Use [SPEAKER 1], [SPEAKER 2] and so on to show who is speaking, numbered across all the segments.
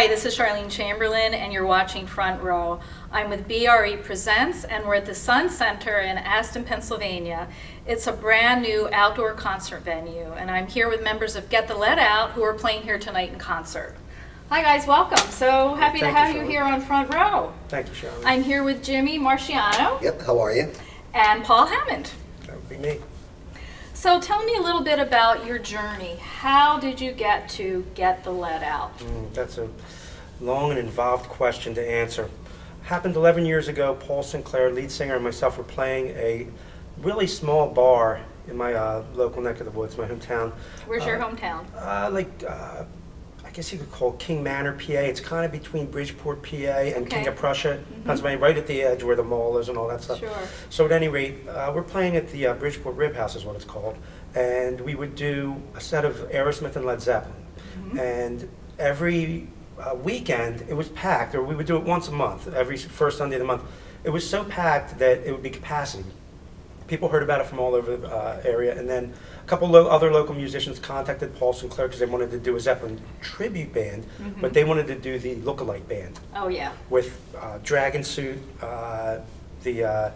[SPEAKER 1] Hi, this is Charlene Chamberlain, and you're watching Front Row. I'm with BRE Presents, and we're at the Sun Center in Aston, Pennsylvania. It's a brand new outdoor concert venue, and I'm here with members of Get the Lead Out, who are playing here tonight in concert. Hi guys, welcome. So happy to have you here on Front Row.
[SPEAKER 2] Thank you, Charlene.
[SPEAKER 1] I'm here with Jimmy Marchiano.
[SPEAKER 3] Yep, how are you?
[SPEAKER 1] And Paul Hammond.
[SPEAKER 2] That would be me.
[SPEAKER 1] So tell me a little bit about your journey. How did you get to Get the Lead Out?
[SPEAKER 2] That's a long and involved question to answer. Happened 11 years ago. Paul Sinclair, lead singer, and myself were playing a really small bar in my local neck of the woods, my hometown.
[SPEAKER 1] Where's your hometown?
[SPEAKER 2] I guess you could call it King Manor, PA. It's kind of between Bridgeport, PA, and King of Prussia, Pennsylvania, right at the edge where the mall is and all that stuff.
[SPEAKER 1] Sure.
[SPEAKER 2] So at any rate, we're playing at the Bridgeport Rib House is what it's called, and we would do a set of Aerosmith and Led Zeppelin. And every weekend, it was packed, or we would do it once a month, every first Sunday of the month. It was so packed that it would be capacity. People heard about it from all over the area, and then a couple other local musicians contacted Paul Sinclair because they wanted to do a Zeppelin tribute band, but they wanted to do the look-alike band.
[SPEAKER 1] Oh yeah.
[SPEAKER 2] With dragon suit, the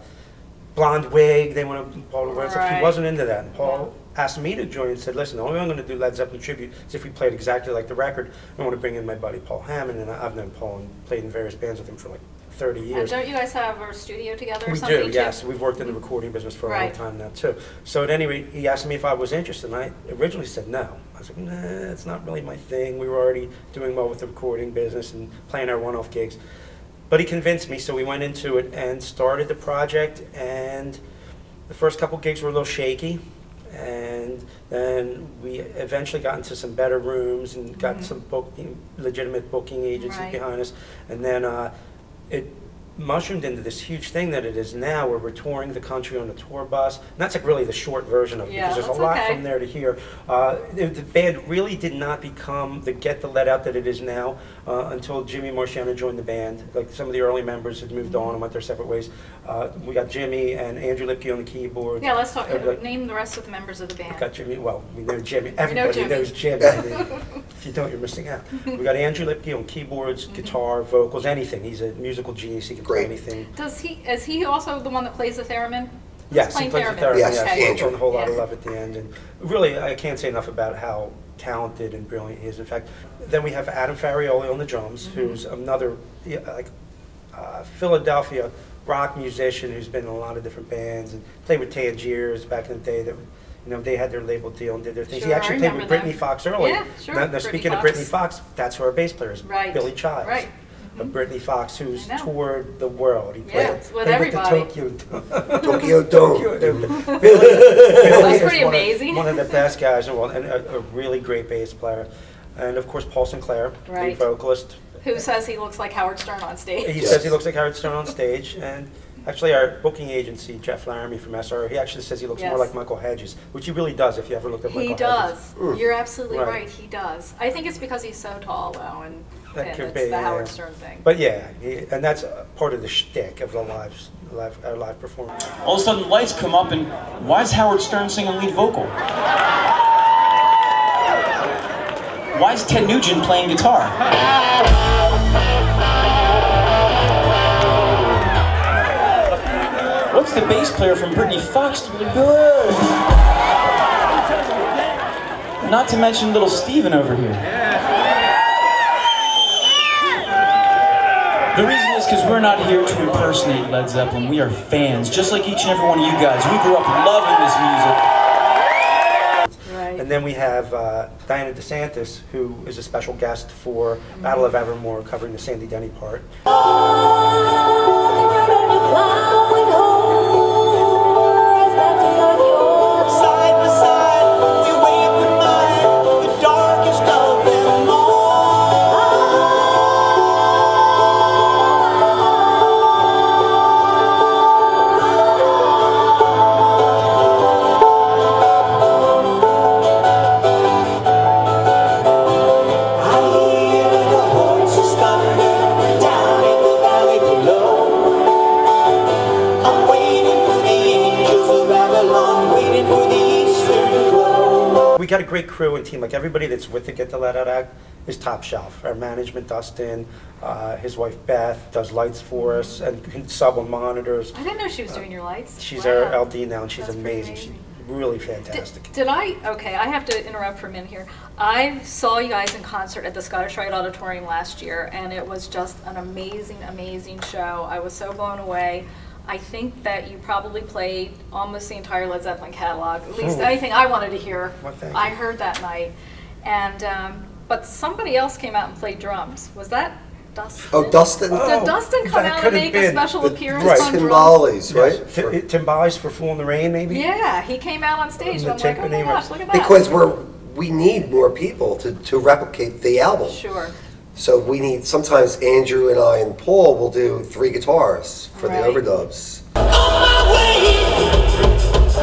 [SPEAKER 2] blonde wig. They wanted Paul to wear stuff. He wasn't into that, and Paul asked me to join and said, "Listen, the only way I'm going to do Led Zeppelin tribute is if we played exactly like the record. I want to bring in my buddy Paul Hammond, and I've known Paul and played in various bands with him for like 30 years.
[SPEAKER 1] And don't you guys have a studio together or
[SPEAKER 2] we
[SPEAKER 1] something?
[SPEAKER 2] We do, yes. We've worked in the recording business for a long time now, too. So at any rate, he asked me if I was interested, and I originally said no. I was like, nah, it's not really my thing. We were already doing well with the recording business and playing our one-off gigs. But he convinced me, so we went into it and started the project, and the first couple gigs were a little shaky, and then we eventually got into some better rooms and got some legitimate booking agencies behind us, and then it mushroomed into this huge thing that it is now, where we're touring the country on a tour bus. And that's like really the short version of it, because there's a lot from there to here. The band really did not become the Get the Lead Out that it is now until Jimmy Marchiano joined the band. Like some of the early members had moved on and went their separate ways. We got Jimmy and Andrew Lipke on the keyboard.
[SPEAKER 1] Yeah, let's talk. Name the rest of the members of the band.
[SPEAKER 2] We got Jimmy. Well, we know Jimmy. Everybody knows Jimmy. If you don't, you're missing out. We got Andrew Lipke on keyboards, guitar, vocals, anything. He's a musical genius. He can play anything.
[SPEAKER 1] Is he also the one that plays the theremin?
[SPEAKER 2] Yes, he plays the theremin.
[SPEAKER 3] Yes,
[SPEAKER 2] He a whole lot of love at the end. And really, I can't say enough about how talented and brilliant he is. In fact, then we have Adam Farioli on the drums, who's another Philadelphia rock musician who's been in a lot of different bands and played with Tangiers back in the day. That they had their label deal and did their things. He actually played with Brittany Fox early.
[SPEAKER 1] Yeah, sure.
[SPEAKER 2] Now speaking of Brittany Fox, that's who our bass player is, Billy Chives.
[SPEAKER 1] Right.
[SPEAKER 2] Brittany Fox, who's toured the world. He
[SPEAKER 1] played with everybody.
[SPEAKER 2] With the
[SPEAKER 3] Tokyo Dome.
[SPEAKER 1] That's pretty amazing.
[SPEAKER 2] One of the best guys in the world, and a really great bass player. And of course, Paul Sinclair, the vocalist.
[SPEAKER 1] Who says he looks like Howard Stern on stage.
[SPEAKER 2] He says he looks like Howard Stern on stage. And actually, our booking agency, Jeff Laramie from SR, he actually says he looks more like Michael Hedges, which he really does if you ever looked at Michael Hedges.
[SPEAKER 1] He does. You're absolutely right. He does. I think it's because he's so tall, though, and it's the Howard Stern thing.
[SPEAKER 2] But yeah, and that's part of the shtick of the our live performance.
[SPEAKER 4] All of a sudden, lights come up, and why is Howard Stern singing lead vocal? Why is Ted Nugent playing guitar? What's the bass player from Brittany Fox doing? Good. Not to mention little Steven over here. The reason is because we're not here to impersonate Led Zeppelin. We are fans, just like each and every one of you guys. We grew up loving this music.
[SPEAKER 2] And then we have Diana DeSantis, who is a special guest for Battle of Evermore, covering the Sandy Denny part. we got a great crew and team. Like everybody that's with the Get the Let Out act is top shelf. Our management, Dustin, his wife Beth does lights for us and can sub on monitors.
[SPEAKER 1] I didn't know she was doing your lights.
[SPEAKER 2] She's
[SPEAKER 1] Wow.
[SPEAKER 2] our LD now, and she's
[SPEAKER 1] That's
[SPEAKER 2] amazing.
[SPEAKER 1] pretty amazing.
[SPEAKER 2] She's really fantastic.
[SPEAKER 1] Okay, I have to interrupt for a minute here. I saw you guys in concert at the Scottish Rite Auditorium last year, and it was just an amazing, amazing show. I was so blown away. I think that you probably played almost the entire Led Zeppelin catalog, at least anything I wanted to hear.
[SPEAKER 2] Well, thank
[SPEAKER 1] I
[SPEAKER 2] you.
[SPEAKER 1] heard that night. And, but somebody else came out and played drums. Was that Dustin?
[SPEAKER 3] Oh, Dustin?
[SPEAKER 1] Did Dustin come
[SPEAKER 2] that
[SPEAKER 1] out
[SPEAKER 2] could
[SPEAKER 1] and
[SPEAKER 2] have
[SPEAKER 1] make a
[SPEAKER 2] been.
[SPEAKER 1] special appearance
[SPEAKER 3] Right,
[SPEAKER 1] on drums?
[SPEAKER 3] Timbales, right?
[SPEAKER 2] Timbales for Fool in the Rain, maybe?
[SPEAKER 1] Yeah, he came out on stage, and I'm like, oh my
[SPEAKER 2] timpani,
[SPEAKER 1] gosh, look at that.
[SPEAKER 3] Because we need more people to replicate the album.
[SPEAKER 1] Sure.
[SPEAKER 3] So we need, sometimes Andrew and I and Paul will do 3 guitars for
[SPEAKER 1] Right.
[SPEAKER 3] the overdubs.
[SPEAKER 5] On my way,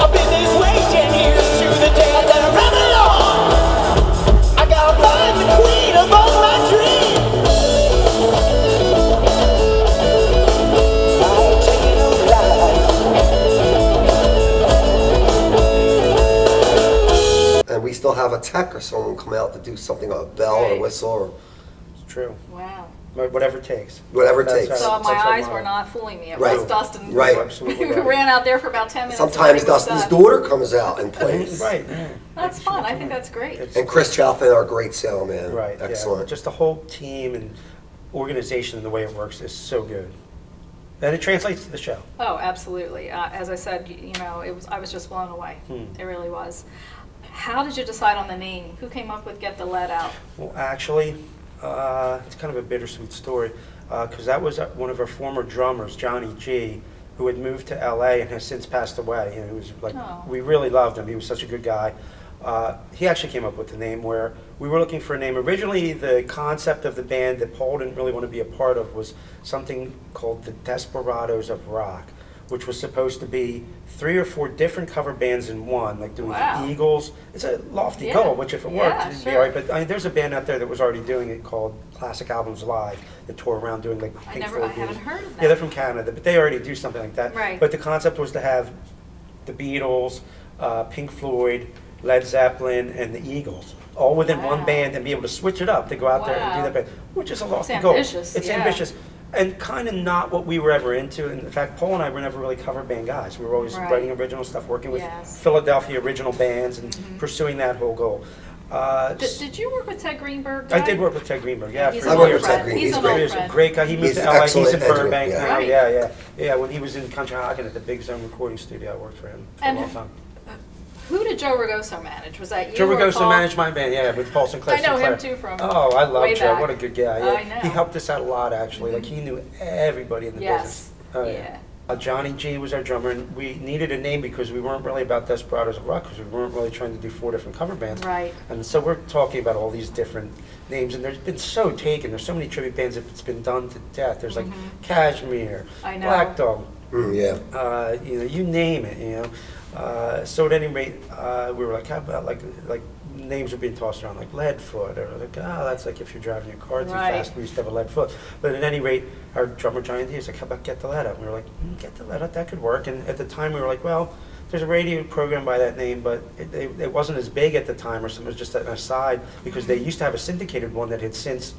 [SPEAKER 5] I've been this way 10 years to the day that I run along. I gotta find the queen of all my dreams. I'm taking a ride.
[SPEAKER 3] And we still have a tech or someone come out to do something, a bell or a
[SPEAKER 1] Right.
[SPEAKER 3] whistle or
[SPEAKER 2] It's true.
[SPEAKER 1] Wow.
[SPEAKER 2] Whatever it takes.
[SPEAKER 3] whatever it
[SPEAKER 2] That's
[SPEAKER 3] takes.
[SPEAKER 1] So
[SPEAKER 2] That's
[SPEAKER 1] my
[SPEAKER 2] our
[SPEAKER 1] eyes
[SPEAKER 2] motto.
[SPEAKER 1] were not fooling me. It
[SPEAKER 3] Right.
[SPEAKER 1] was Dustin
[SPEAKER 3] Right.
[SPEAKER 2] Absolutely
[SPEAKER 1] who
[SPEAKER 2] right.
[SPEAKER 1] ran out there for about 10 minutes.
[SPEAKER 3] Sometimes
[SPEAKER 1] and then he was
[SPEAKER 3] Dustin's
[SPEAKER 1] done.
[SPEAKER 3] daughter comes out and plays.
[SPEAKER 2] Right, yeah.
[SPEAKER 1] That's fun. I think that's great.
[SPEAKER 2] It's-
[SPEAKER 3] And Chris Chalfin, our great sound man.
[SPEAKER 2] Right,
[SPEAKER 3] Excellent.
[SPEAKER 2] yeah. Just the whole team and organization and the way it works is so good. And it translates to the show.
[SPEAKER 1] Oh, absolutely. As I said, I was just blown away. It really was. How did you decide on the name? Who came up with Get the Lead Out?
[SPEAKER 2] Well, actually, it's kind of a bittersweet story because that was one of our former drummers, Johnny G, who had moved to LA and has since passed away. He was like,
[SPEAKER 1] Oh.
[SPEAKER 2] we really loved him. He was such a good guy. He actually came up with the name where we were looking for a name. Originally, the concept of the band that Paul didn't really want to be a part of was something called the Desperados of Rock, which was supposed to be 3 or 4 different cover bands in one, like doing
[SPEAKER 1] Wow.
[SPEAKER 2] the Eagles. It's a lofty
[SPEAKER 1] Yeah.
[SPEAKER 2] goal, which if it worked,
[SPEAKER 1] Yeah,
[SPEAKER 2] it'd be
[SPEAKER 1] sure.
[SPEAKER 2] all right. But I mean, there's a band out there that was already doing it called Classic Albums Live that tour around doing like Pink Floyd.
[SPEAKER 1] I haven't
[SPEAKER 2] music.
[SPEAKER 1] heard of
[SPEAKER 2] Yeah, they're
[SPEAKER 1] that.
[SPEAKER 2] from Canada, but they already do something like that.
[SPEAKER 1] Right.
[SPEAKER 2] But the concept was to have the Beatles, Pink Floyd, Led Zeppelin, and the Eagles all within
[SPEAKER 1] Wow.
[SPEAKER 2] one band and be able to switch it up to go out there and do
[SPEAKER 1] Wow.
[SPEAKER 2] that band, which is a lofty
[SPEAKER 1] It's
[SPEAKER 2] goal.
[SPEAKER 1] ambitious,
[SPEAKER 2] It's
[SPEAKER 1] yeah.
[SPEAKER 2] ambitious. And kind of not what we were ever into. In fact, Paul and I were never really cover band guys. We were always
[SPEAKER 1] Right.
[SPEAKER 2] writing original stuff, working with
[SPEAKER 1] Yes.
[SPEAKER 2] Philadelphia original bands and pursuing that whole goal.
[SPEAKER 1] Did you work with Ted Greenberg?
[SPEAKER 2] I did work with Ted Greenberg, yeah.
[SPEAKER 1] He's
[SPEAKER 2] for
[SPEAKER 1] an
[SPEAKER 3] I worked
[SPEAKER 1] old
[SPEAKER 3] with Ted
[SPEAKER 1] friend.
[SPEAKER 3] Green.
[SPEAKER 1] He's
[SPEAKER 3] He's
[SPEAKER 1] an
[SPEAKER 3] great.
[SPEAKER 1] old
[SPEAKER 2] He's a
[SPEAKER 1] friend.
[SPEAKER 2] great guy. He moved
[SPEAKER 3] He's
[SPEAKER 2] to LA. He's
[SPEAKER 3] excellent
[SPEAKER 2] in
[SPEAKER 3] engineer,
[SPEAKER 2] Burbank
[SPEAKER 3] yeah.
[SPEAKER 2] now.
[SPEAKER 1] Right.
[SPEAKER 2] Yeah. When he was in Conshohocken at the Big Zone recording studio, I worked for him for
[SPEAKER 1] And
[SPEAKER 2] a long time.
[SPEAKER 1] Who did Joe Ragoso manage? Was that you
[SPEAKER 2] Joe
[SPEAKER 1] or
[SPEAKER 2] Ragoso
[SPEAKER 1] Paul?
[SPEAKER 2] managed my band, yeah, with Paul Sinclair.
[SPEAKER 1] I know him
[SPEAKER 2] Sinclair.
[SPEAKER 1] too from
[SPEAKER 2] Oh, I love
[SPEAKER 1] way
[SPEAKER 2] Joe.
[SPEAKER 1] back.
[SPEAKER 2] What a good guy. Yeah.
[SPEAKER 1] I know.
[SPEAKER 2] He helped us out a lot, actually. Like, he knew everybody in the
[SPEAKER 1] Yes.
[SPEAKER 2] business. Oh,
[SPEAKER 1] Yeah.
[SPEAKER 2] Johnny G was our drummer, and we needed a name because we weren't really about Desperados of Rock, because we weren't really trying to do 4 different cover bands.
[SPEAKER 1] Right.
[SPEAKER 2] And so we're talking about all these different names, and there's been so taken. There's so many tribute bands that's been done to death. There's like Kashmir,
[SPEAKER 1] I know.
[SPEAKER 2] Black Dog,
[SPEAKER 3] Yeah.
[SPEAKER 2] you name it, So at any rate, we were like, how about like names were being tossed around like Leadfoot, or like, that's like if you're driving your car too
[SPEAKER 1] Right.
[SPEAKER 2] fast. We used to have a Leadfoot. But at any rate, our drummer Giant D was like, how about Get the Lead Out? And we were like, Get the Lead Out, that could work. And at the time we were like, well, there's a radio program by that name, but it wasn't as big at the time, or something. It was just an aside, because they used to have a syndicated one that had since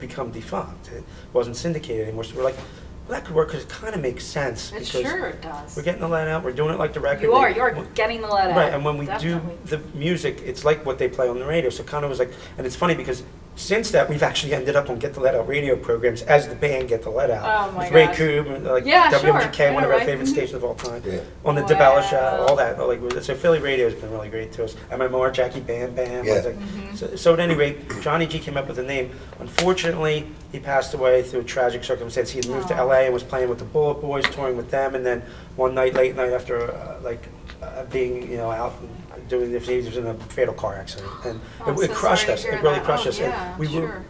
[SPEAKER 2] become defunct. It wasn't syndicated anymore. So we're like, well, that could work because it kind of makes sense.
[SPEAKER 1] It
[SPEAKER 2] because
[SPEAKER 1] sure does.
[SPEAKER 2] We're getting the lead out. We're doing it like the record.
[SPEAKER 1] You're getting the lead out.
[SPEAKER 2] Right, and when we
[SPEAKER 1] Definitely.
[SPEAKER 2] do the music, it's like what they play on the radio. So it kind of was like, and it's funny because since that, we've actually ended up on Get the Lead Out radio programs as the band Get the Lead Out.
[SPEAKER 1] Oh, my
[SPEAKER 2] with Ray
[SPEAKER 1] gosh.
[SPEAKER 2] Coob, like
[SPEAKER 1] Yeah, sure.
[SPEAKER 2] WMGK, one of
[SPEAKER 1] Yeah,
[SPEAKER 2] our
[SPEAKER 1] right.
[SPEAKER 2] favorite
[SPEAKER 1] Mhm.
[SPEAKER 2] stations of all time.
[SPEAKER 3] Yeah.
[SPEAKER 2] On the
[SPEAKER 1] Wow.
[SPEAKER 2] DeBella show, all that. Like, so Philly radio has been really great to us. MMR, Jackie Bam Bam.
[SPEAKER 3] Yeah.
[SPEAKER 2] Like, so at any rate, Johnny G came up with a name. Unfortunately, he passed away through a tragic circumstance. He had moved to
[SPEAKER 1] Aw.
[SPEAKER 2] LA and was playing with the Bullet Boys, touring with them, and then one night, late night, after being out and doing this, he was in a fatal car accident, and
[SPEAKER 1] Oh, I'm
[SPEAKER 2] it
[SPEAKER 1] so
[SPEAKER 2] crushed
[SPEAKER 1] sorry
[SPEAKER 2] us.
[SPEAKER 1] to hear
[SPEAKER 2] It really
[SPEAKER 1] that.
[SPEAKER 2] crushed
[SPEAKER 1] Oh,
[SPEAKER 2] us.
[SPEAKER 1] yeah,
[SPEAKER 2] And we
[SPEAKER 1] sure.
[SPEAKER 2] were.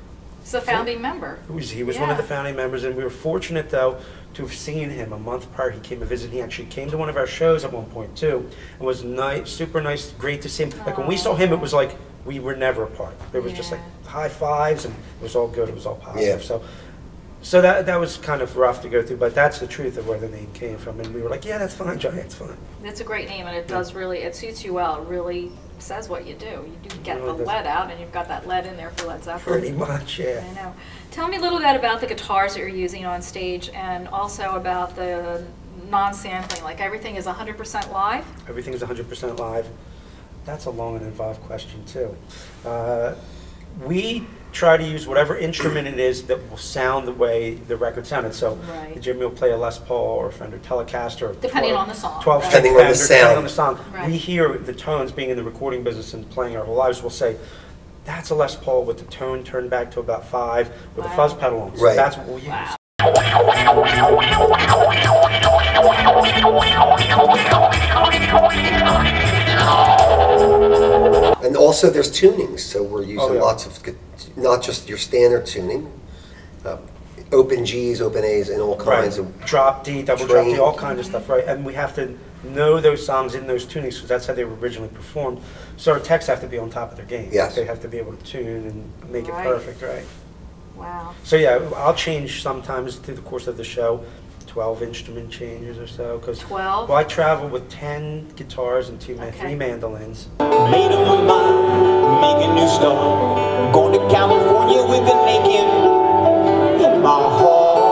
[SPEAKER 1] He's a founding member.
[SPEAKER 2] He was one of the
[SPEAKER 1] Yeah.
[SPEAKER 2] founding members, and we were fortunate, though, to have seen him a month prior. He came to visit. He actually came to one of our shows at one point, too. It was nice, super nice, great to see him. Like, when we saw him, it was like we were never apart. It was just
[SPEAKER 1] Yeah.
[SPEAKER 2] like high fives, and it was all good. It was all positive.
[SPEAKER 3] Yeah.
[SPEAKER 2] So that was kind of rough to go through, but that's the truth of where the name came from. And we were like, yeah, that's fine, Johnny, that's fine.
[SPEAKER 1] It's a great name, and it does really, it suits you well. It really says what you do. You do get the lead out, and you've got that lead in there for Led Zeppelin.
[SPEAKER 2] Pretty much, yeah.
[SPEAKER 1] I know. Tell me a little bit about the guitars that you're using on stage, and also about the non-sampling. Like, everything is 100% live?
[SPEAKER 2] Everything is 100% live. That's a long and involved question, too. We try to use whatever instrument it is that will sound the way the record sounded. So Jimmy will play a Les Paul or a Fender Telecaster. Or
[SPEAKER 1] depending on the song.
[SPEAKER 2] 12
[SPEAKER 1] right?
[SPEAKER 3] Depending on the sound.
[SPEAKER 2] Depending on the song.
[SPEAKER 1] Right.
[SPEAKER 2] We hear the tones, being in the recording business and playing our whole lives, we'll say, that's a Les Paul with the tone turned back to about 5 with a fuzz pedal on. So
[SPEAKER 3] Right.
[SPEAKER 2] that's what we'll use.
[SPEAKER 1] Wow.
[SPEAKER 3] And also there's tunings, so we're using
[SPEAKER 2] yeah.
[SPEAKER 3] lots of, not just your standard tuning, open Gs, open As, and all kinds of...
[SPEAKER 2] Drop D, double drop D, all kinds of stuff, right? And we have to know those songs in those tunings, because that's how they were originally performed. So our techs have to be on top of their game.
[SPEAKER 3] Yes.
[SPEAKER 2] They have to be able to tune and make it perfect, right?
[SPEAKER 1] Wow.
[SPEAKER 2] So yeah, I'll change sometimes through the course of the show, 12 instrument changes or so.
[SPEAKER 1] 12?
[SPEAKER 2] Well, I travel with 10 guitars and 3 mandolins.
[SPEAKER 5] Made up my mind, make a new start. Going to California with the naked in my heart.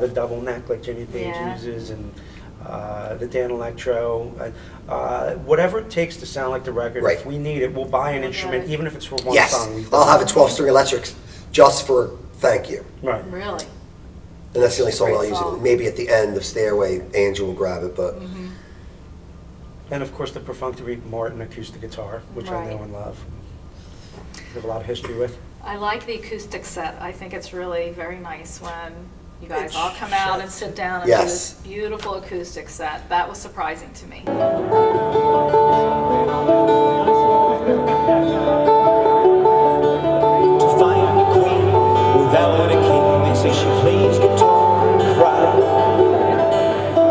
[SPEAKER 2] The double neck like Jimmy Page uses, and the Dan Electro, whatever it takes to sound like the record.
[SPEAKER 3] Right.
[SPEAKER 2] If we need it, we'll buy an instrument, even if it's for one
[SPEAKER 3] Yes,
[SPEAKER 2] song.
[SPEAKER 3] I'll have a 12-string electric just for thank you.
[SPEAKER 2] Right.
[SPEAKER 1] Really?
[SPEAKER 3] And that's the only song
[SPEAKER 1] Great
[SPEAKER 3] I'll use
[SPEAKER 1] song.
[SPEAKER 3] it. Maybe at the end of Stairway, Andrew will grab it, but...
[SPEAKER 2] And of course the perfunctory Martin acoustic guitar, which I know and love. We have a lot of history with.
[SPEAKER 1] I like the acoustic set. I think it's really very nice when you guys all come out and sit down and do this beautiful acoustic set. That was surprising to me.
[SPEAKER 5] To find a queen without a king, they say she plays guitar and cries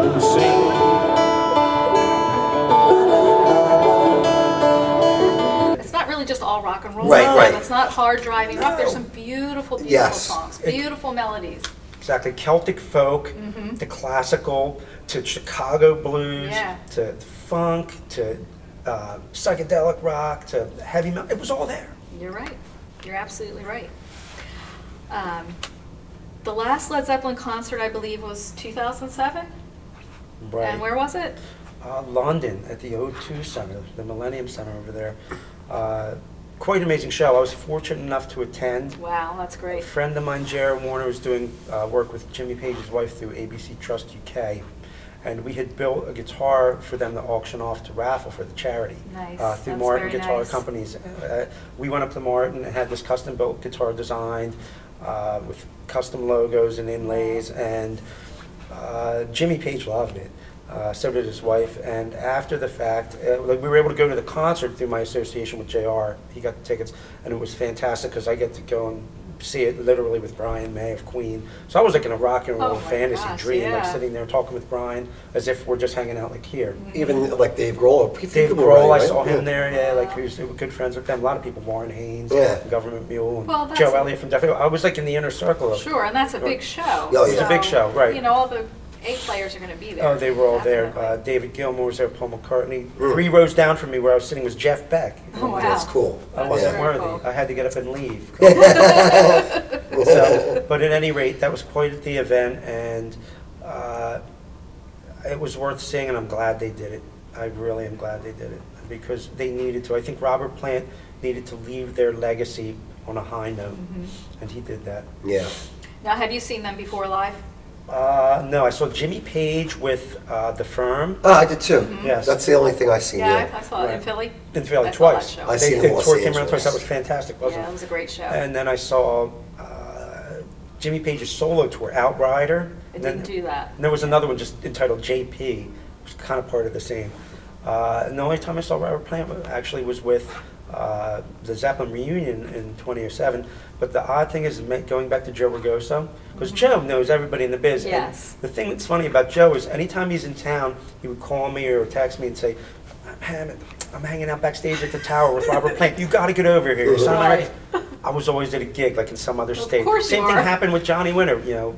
[SPEAKER 5] and sings.
[SPEAKER 1] It's not really just all rock and roll.
[SPEAKER 3] Right.
[SPEAKER 1] It's not hard driving rock. There's some beautiful, beautiful songs, beautiful melodies.
[SPEAKER 2] Exactly, Celtic folk, to classical, to Chicago blues, to funk, to psychedelic rock, to heavy metal. It was all there.
[SPEAKER 1] You're right. You're absolutely right. The last Led Zeppelin concert, I believe, was 2007?
[SPEAKER 2] Right.
[SPEAKER 1] And where was it?
[SPEAKER 2] London at the O2 Center, the Millennium Center over there. Quite an amazing show. I was fortunate enough to attend.
[SPEAKER 1] Wow, that's
[SPEAKER 2] A
[SPEAKER 1] great.
[SPEAKER 2] friend of mine, Jared Warner, was doing work with Jimmy Page's wife through ABC Trust UK. And we had built a guitar for them to auction off to raffle for the charity.
[SPEAKER 1] Nice.
[SPEAKER 2] Through
[SPEAKER 1] That's
[SPEAKER 2] Martin
[SPEAKER 1] very
[SPEAKER 2] Guitar
[SPEAKER 1] nice.
[SPEAKER 2] Companies. We went up to Martin and had this custom built guitar designed with custom logos and inlays, and Jimmy Page loved it. So did his wife, and after the fact, we were able to go to the concert through my association with JR. He got the tickets, and it was fantastic because I get to go and see it literally with Brian May of Queen. So I was like in a rock and roll
[SPEAKER 1] Oh my
[SPEAKER 2] fantasy
[SPEAKER 1] gosh,
[SPEAKER 2] dream, like
[SPEAKER 1] yeah.
[SPEAKER 2] sitting there talking with Brian as if we're just hanging out like here.
[SPEAKER 3] Even like Dave Grohl.
[SPEAKER 2] Dave Grohl, I saw him there, like who's good friends with them. A lot of people, Warren Haynes, Government Mule, and
[SPEAKER 1] Well, that's
[SPEAKER 2] Joe Elliott from Def Leppard. I was like in the inner circle of.
[SPEAKER 1] Sure, and that's a big show.
[SPEAKER 3] Oh, yeah.
[SPEAKER 2] It's a big show, right.
[SPEAKER 1] You know, all the A players are going to be there.
[SPEAKER 2] Oh, they were all there.
[SPEAKER 1] Definitely.
[SPEAKER 2] David Gilmour was there, Paul McCartney. 3 rows down from me where I was sitting was Jeff Beck.
[SPEAKER 1] Oh, wow.
[SPEAKER 3] That's cool.
[SPEAKER 2] I wasn't
[SPEAKER 1] very
[SPEAKER 2] worthy.
[SPEAKER 1] cool.
[SPEAKER 2] I had to get up and leave. But at any rate, that was quite the event, and it was worth seeing, and I'm glad they did it. I really am glad they did it, because they needed to. I think Robert Plant needed to leave their legacy on a high note, and he did that.
[SPEAKER 3] Yeah.
[SPEAKER 1] Now, have you seen them before live?
[SPEAKER 2] No, I saw Jimmy Page with The Firm.
[SPEAKER 3] Oh, I did too.
[SPEAKER 2] Yes.
[SPEAKER 3] That's the only thing I've seen.
[SPEAKER 1] Yeah, I saw it in
[SPEAKER 2] Right.
[SPEAKER 1] Philly.
[SPEAKER 2] In Philly
[SPEAKER 1] I saw that
[SPEAKER 2] twice.
[SPEAKER 1] show.
[SPEAKER 3] I seen
[SPEAKER 2] They
[SPEAKER 3] them in
[SPEAKER 2] tour
[SPEAKER 3] Los
[SPEAKER 2] came around twice. That
[SPEAKER 3] Angeles.
[SPEAKER 2] was fantastic, wasn't
[SPEAKER 1] Yeah,
[SPEAKER 2] it?
[SPEAKER 1] it was a great show.
[SPEAKER 2] And then I saw Jimmy Page's solo tour, Outrider.
[SPEAKER 1] I
[SPEAKER 2] And then-
[SPEAKER 1] didn't do that.
[SPEAKER 2] And there was another one just entitled JP, which was kind of part of the same. And the only time I saw Robert Plant actually was with the Zeppelin reunion in 2007. But the odd thing is going back to Joe Ragoso, because Joe knows everybody in the biz.
[SPEAKER 1] Yes.
[SPEAKER 2] And the thing that's funny about Joe is anytime he's in town, he would call me or text me and say, Hammond, I'm hanging out backstage at the Tower with Robert Plant. You got to get over here. So
[SPEAKER 1] Right.
[SPEAKER 2] I was always at a gig, like in some other
[SPEAKER 1] Of
[SPEAKER 2] state.
[SPEAKER 1] course
[SPEAKER 2] Same
[SPEAKER 1] you
[SPEAKER 2] thing
[SPEAKER 1] are.
[SPEAKER 2] happened with Johnny Winter, you know,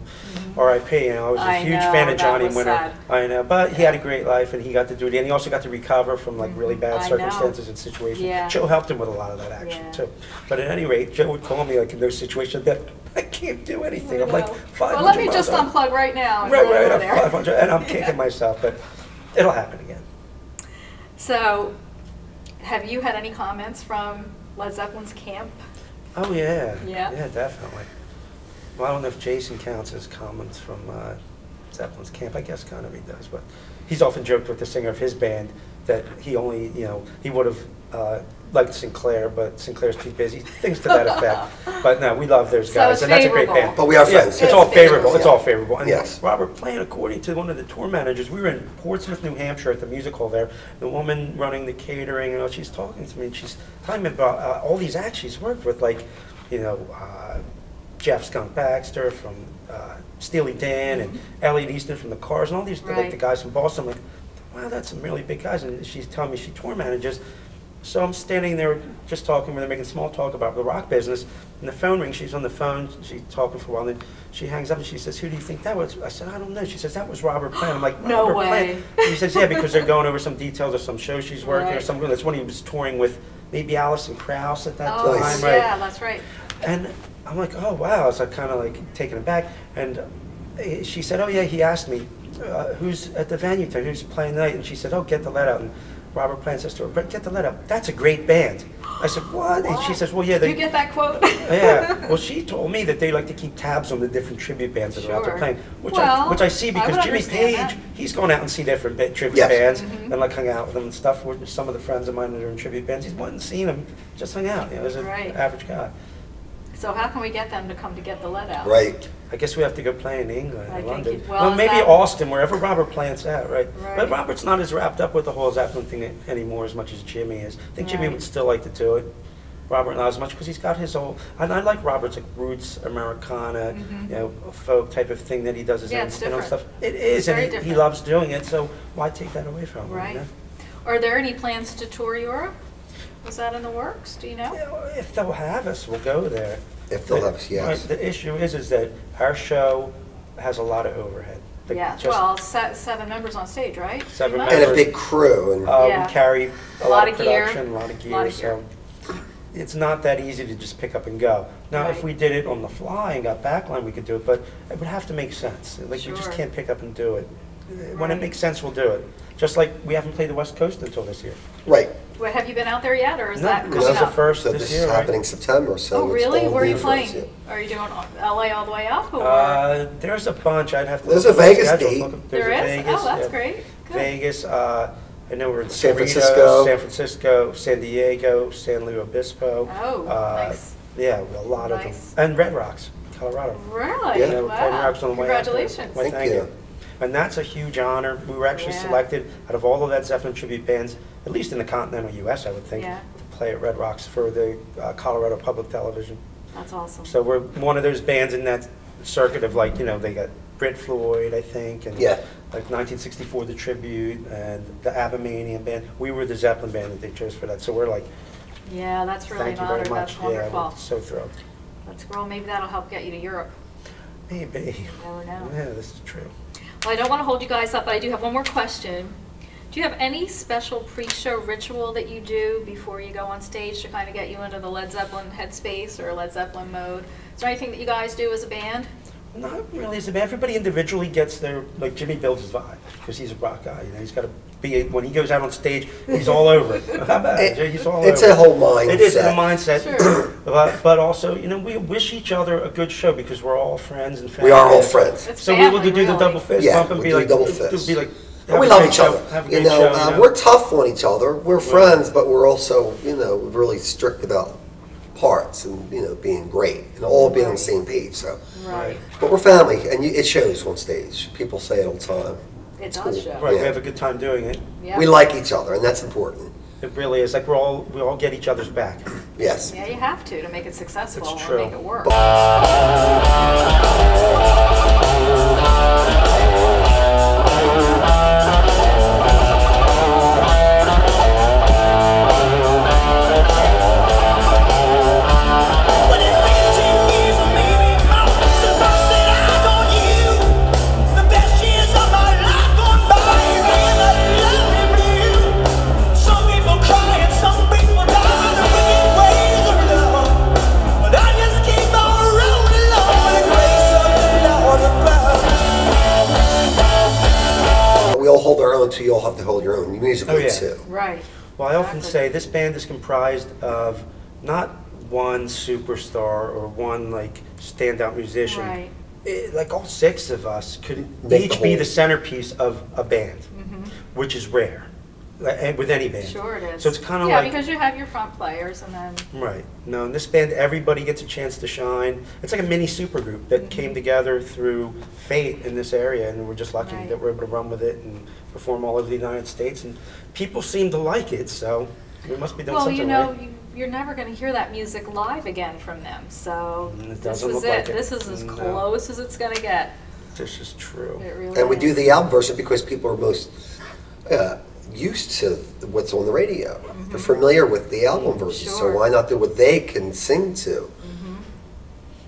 [SPEAKER 2] R.I.P. You know, I was a
[SPEAKER 1] I
[SPEAKER 2] huge
[SPEAKER 1] know,
[SPEAKER 2] fan of
[SPEAKER 1] that
[SPEAKER 2] Johnny
[SPEAKER 1] was
[SPEAKER 2] Winter.
[SPEAKER 1] sad.
[SPEAKER 2] I know, but he had a great life, and he got to do it. And he also got to recover from like really bad
[SPEAKER 1] I know.
[SPEAKER 2] circumstances and situations.
[SPEAKER 1] Yeah.
[SPEAKER 2] Joe helped him with a lot of that action
[SPEAKER 1] Yeah.
[SPEAKER 2] too. But at any rate, Joe would call me like in those situations that I can't do anything. I'm like 500
[SPEAKER 1] Well, let me
[SPEAKER 2] miles
[SPEAKER 1] just
[SPEAKER 2] out.
[SPEAKER 1] unplug right now. and
[SPEAKER 2] Right,
[SPEAKER 1] go over
[SPEAKER 2] I'm
[SPEAKER 1] there.
[SPEAKER 2] 500, and I'm kicking myself, but it'll happen again.
[SPEAKER 1] So, have you had any comments from Led Zeppelin's camp?
[SPEAKER 2] Oh yeah,
[SPEAKER 1] Yeah?
[SPEAKER 2] yeah, definitely. Well, I don't know if Jason counts as comments from Zeppelin's camp. I guess kind of he does, but he's often joked with the singer of his band that he only, you know, he would have liked Sinclair, but Sinclair's too busy. Things to that effect. But no, we love those
[SPEAKER 1] So
[SPEAKER 2] guys,
[SPEAKER 1] it's
[SPEAKER 2] and that's a great
[SPEAKER 1] favorable.
[SPEAKER 2] band.
[SPEAKER 3] But we are friends.
[SPEAKER 2] Yeah, it's all favorable. It's
[SPEAKER 3] Yeah.
[SPEAKER 2] all favorable. And
[SPEAKER 3] Yes.
[SPEAKER 2] Robert Plant, according to one of the tour managers, we were in Portsmouth, New Hampshire, at the music hall there. The woman running the catering, you know, she's talking to me, and she's telling me about all these acts she's worked with, like, you know, Jeff Skunk Baxter from Steely Dan and Elliot Easton from the Cars and all these like
[SPEAKER 1] Right.
[SPEAKER 2] the guys from Boston. I'm like, wow, that's some really big guys. And she's telling me she tour manages. So I'm standing there just talking with her, making small talk about the rock business. And the phone rings. She's on the phone. She's talking for a while. And then she hangs up and she says, "Who do you think that was?" I said, "I don't know." She says, "That was Robert Plant." I'm like,
[SPEAKER 1] No
[SPEAKER 2] "Robert
[SPEAKER 1] way.
[SPEAKER 2] Plant?" She says, "Yeah, because they're going over some details of some show she's working or
[SPEAKER 1] Right.
[SPEAKER 2] something." That's when he was touring with maybe Alison Krauss at that
[SPEAKER 1] Oh,
[SPEAKER 2] time,
[SPEAKER 3] Nice.
[SPEAKER 2] right?
[SPEAKER 1] yeah, that's right.
[SPEAKER 2] And I'm like, oh, wow. So I kind of like taken aback. And she said, oh, yeah, he asked me, who's at the venue tonight, who's playing tonight? And she said, oh, Get the Let Out. And Robert Plant says to her, "But Get the Let Out, that's a great band." I said, what? And she says, well, yeah,
[SPEAKER 1] Did
[SPEAKER 2] they,
[SPEAKER 1] you get that quote?
[SPEAKER 2] yeah. Well, she told me that they like to keep tabs on the different tribute bands that are out there
[SPEAKER 1] Sure.
[SPEAKER 2] playing, which,
[SPEAKER 1] Well,
[SPEAKER 2] I see
[SPEAKER 1] I
[SPEAKER 2] because
[SPEAKER 1] would
[SPEAKER 2] Jimmy
[SPEAKER 1] understand
[SPEAKER 2] Page,
[SPEAKER 1] that.
[SPEAKER 2] he's gone out and see different tribute
[SPEAKER 3] Yes.
[SPEAKER 2] bands
[SPEAKER 1] Mm-hmm.
[SPEAKER 2] and like hung out with them and stuff. With some of the friends of mine that are in tribute bands, he's went and seen them, just hung out. You know, as an
[SPEAKER 1] Right.
[SPEAKER 2] average guy.
[SPEAKER 1] So how can we get them to come to Get the Let Out?
[SPEAKER 3] Right.
[SPEAKER 2] I guess we have to go play in England
[SPEAKER 1] I
[SPEAKER 2] or
[SPEAKER 1] think
[SPEAKER 2] London.
[SPEAKER 1] you- well, is
[SPEAKER 2] maybe
[SPEAKER 1] that-
[SPEAKER 2] Austin, wherever Robert Plant's at, right?
[SPEAKER 1] Right.
[SPEAKER 2] But Robert's not as wrapped up with the whole Zeppelin thing anymore as much as Jimmy is. I think Jimmy
[SPEAKER 1] Right.
[SPEAKER 2] would still like to do it. Robert not as much because he's got his whole. And I like Robert's like roots Americana, you know, folk type of thing that he does his
[SPEAKER 1] Mm-hmm. Yeah,
[SPEAKER 2] own,
[SPEAKER 1] it's
[SPEAKER 2] you know,
[SPEAKER 1] different.
[SPEAKER 2] stuff. It is,
[SPEAKER 1] Very
[SPEAKER 2] and he
[SPEAKER 1] different.
[SPEAKER 2] loves doing it. So why take that away from him?
[SPEAKER 1] Right.
[SPEAKER 2] You know?
[SPEAKER 1] Are there any plans to tour Europe? Was that in the works? Do you know?
[SPEAKER 2] You know, if they'll have us, we'll go there.
[SPEAKER 3] If they'll have us, yes.
[SPEAKER 2] Right, the issue is that our show has a lot of overhead. Like,
[SPEAKER 1] Yeah,
[SPEAKER 2] just
[SPEAKER 1] well, 7 members on stage, right?
[SPEAKER 2] 7
[SPEAKER 1] Pretty much?
[SPEAKER 3] And a big crew. And
[SPEAKER 1] Yeah.
[SPEAKER 2] We carry a lot of
[SPEAKER 1] gear.
[SPEAKER 2] production, a lot of gear,
[SPEAKER 1] Lot of gear.
[SPEAKER 2] so it's not that easy to just pick up and go. Now, if
[SPEAKER 1] Right.
[SPEAKER 2] we did it on the fly and got backline, we could do it, but it would have to make sense. Like, we just
[SPEAKER 1] Sure.
[SPEAKER 2] can't pick up and do it. When it
[SPEAKER 1] Right.
[SPEAKER 2] makes sense, we'll do it. Just like we haven't played the West Coast until this year.
[SPEAKER 3] right.
[SPEAKER 1] Well, have you been out there yet, or is
[SPEAKER 2] No,
[SPEAKER 1] that
[SPEAKER 2] this
[SPEAKER 1] coming
[SPEAKER 2] is the
[SPEAKER 1] up?
[SPEAKER 2] first
[SPEAKER 3] So
[SPEAKER 2] this
[SPEAKER 3] this
[SPEAKER 2] year,
[SPEAKER 3] is
[SPEAKER 2] right?
[SPEAKER 3] happening September. So
[SPEAKER 1] Oh,
[SPEAKER 3] it's
[SPEAKER 1] really?
[SPEAKER 3] all
[SPEAKER 1] Where are
[SPEAKER 3] new
[SPEAKER 1] you
[SPEAKER 3] for us,
[SPEAKER 1] playing? Are you doing LA all the way up? Or?
[SPEAKER 2] There's a bunch. I'd have to.
[SPEAKER 3] There's
[SPEAKER 2] look
[SPEAKER 3] a
[SPEAKER 2] at the
[SPEAKER 3] Vegas
[SPEAKER 2] schedule.
[SPEAKER 3] date.
[SPEAKER 2] There's
[SPEAKER 1] There
[SPEAKER 2] a
[SPEAKER 1] is?
[SPEAKER 2] Vegas,
[SPEAKER 1] Oh, that's
[SPEAKER 2] yeah.
[SPEAKER 1] great. Good.
[SPEAKER 2] Vegas. I know we're in
[SPEAKER 3] San
[SPEAKER 2] Cerritos,
[SPEAKER 3] Francisco.
[SPEAKER 2] San Francisco, San Diego, San Luis Obispo.
[SPEAKER 1] Oh, nice.
[SPEAKER 2] Yeah, a lot of them.
[SPEAKER 1] Nice.
[SPEAKER 2] And Red Rocks, Colorado.
[SPEAKER 1] Really?
[SPEAKER 3] Yeah.
[SPEAKER 2] You know, Red
[SPEAKER 1] Wow.
[SPEAKER 2] Rocks on the way out there.
[SPEAKER 1] Congratulations.
[SPEAKER 2] Well,
[SPEAKER 3] Thank
[SPEAKER 2] thank
[SPEAKER 3] you.
[SPEAKER 2] you. And that's a huge honor. We were actually
[SPEAKER 1] Yeah.
[SPEAKER 2] selected out of all of that Zeppelin tribute bands, at least in the continental U.S., I would think,
[SPEAKER 1] Yeah.
[SPEAKER 2] to play at Red Rocks for the Colorado Public Television.
[SPEAKER 1] That's awesome.
[SPEAKER 2] So we're one of those bands in that circuit of like, you know, they got Brit Floyd, I think, and
[SPEAKER 3] Yeah.
[SPEAKER 2] like 1964, the tribute, and the Abomanian band. We were the Zeppelin band that they chose for that. So we're like,
[SPEAKER 1] Yeah, that's really
[SPEAKER 2] thank
[SPEAKER 1] an
[SPEAKER 2] you very
[SPEAKER 1] honor.
[SPEAKER 2] much.
[SPEAKER 1] That's wonderful.
[SPEAKER 2] Yeah, we're so thrilled.
[SPEAKER 1] That's girl. Maybe that'll help get you to Europe.
[SPEAKER 2] Maybe.
[SPEAKER 1] You never know.
[SPEAKER 2] Yeah, this is true.
[SPEAKER 1] Well, I don't want to hold you guys up, but I do have one more question. Do you have any special pre-show ritual that you do before you go on stage to kind of get you into the Led Zeppelin headspace or Led Zeppelin mode? Is there anything that you guys do as a band?
[SPEAKER 2] Not really as a band. Everybody individually gets their, like Jimmy builds his vibe because he's a rock guy. You know, he's got to be, when he goes out on stage, he's all over it. How about it? He's all
[SPEAKER 3] It's
[SPEAKER 2] over
[SPEAKER 3] a whole mindset.
[SPEAKER 2] It is a mindset.
[SPEAKER 1] Sure.
[SPEAKER 2] But also, you know, we wish each other a good show because we're all friends and family.
[SPEAKER 3] We are all friends.
[SPEAKER 1] It's
[SPEAKER 2] So we will
[SPEAKER 1] family,
[SPEAKER 2] do the
[SPEAKER 1] really.
[SPEAKER 2] double fist
[SPEAKER 3] Yeah,
[SPEAKER 2] bump and
[SPEAKER 3] we
[SPEAKER 2] be
[SPEAKER 3] do
[SPEAKER 2] like,
[SPEAKER 3] double fist.
[SPEAKER 2] be like,
[SPEAKER 3] And
[SPEAKER 2] have
[SPEAKER 3] we
[SPEAKER 2] a
[SPEAKER 3] love
[SPEAKER 2] great
[SPEAKER 3] each
[SPEAKER 2] show,
[SPEAKER 3] other.
[SPEAKER 2] have a
[SPEAKER 3] You
[SPEAKER 2] great
[SPEAKER 3] know,
[SPEAKER 2] show, you know?
[SPEAKER 3] we're tough on each other. We're friends, but we're also, you know, really strict about parts and, you know, being great and all being on the same page. So,
[SPEAKER 1] Right.
[SPEAKER 3] but we're family, and it shows on stage. People say it all the time.
[SPEAKER 1] It does
[SPEAKER 3] cool.
[SPEAKER 1] show.
[SPEAKER 2] Right,
[SPEAKER 3] Yeah.
[SPEAKER 2] we have a good time doing it.
[SPEAKER 1] Yeah.
[SPEAKER 3] We like each other, and that's important.
[SPEAKER 2] It really is. Like we all get each other's back.
[SPEAKER 3] Yes.
[SPEAKER 1] Yeah, you have to make it successful
[SPEAKER 2] It's
[SPEAKER 1] and
[SPEAKER 2] true.
[SPEAKER 1] make it work.
[SPEAKER 3] to, you all have to hold your own musically
[SPEAKER 2] yeah.
[SPEAKER 3] too.
[SPEAKER 1] Right.
[SPEAKER 2] Well, I often say this band is comprised of not one superstar or one like standout musician.
[SPEAKER 1] Right.
[SPEAKER 2] Like all 6 of us could
[SPEAKER 3] Make
[SPEAKER 2] each
[SPEAKER 3] the
[SPEAKER 2] be
[SPEAKER 3] whole.
[SPEAKER 2] the centerpiece of a band, which is rare, and with any band.
[SPEAKER 1] Sure it is.
[SPEAKER 2] So it's kind of
[SPEAKER 1] yeah,
[SPEAKER 2] like
[SPEAKER 1] because you have your front players and then
[SPEAKER 2] right. No, in this band, everybody gets a chance to shine. It's like a mini supergroup that came together through fate in this area, and we're just lucky
[SPEAKER 1] Right.
[SPEAKER 2] that we're able to run with it and perform all over the United States. And people seem to like it, so we must be doing
[SPEAKER 1] well,
[SPEAKER 2] something
[SPEAKER 1] you know,
[SPEAKER 2] right.
[SPEAKER 1] you're never going to hear that music live again from them. So
[SPEAKER 2] It
[SPEAKER 1] this
[SPEAKER 2] doesn't
[SPEAKER 1] is
[SPEAKER 2] look
[SPEAKER 1] it.
[SPEAKER 2] like it.
[SPEAKER 1] This is as
[SPEAKER 2] No.
[SPEAKER 1] close as it's going to get.
[SPEAKER 2] This is true.
[SPEAKER 1] It really
[SPEAKER 3] And we do
[SPEAKER 1] is.
[SPEAKER 3] the album version because people are most used to what's on the radio. They're familiar with the album version, so
[SPEAKER 1] Sure.
[SPEAKER 3] why not do what they can sing to?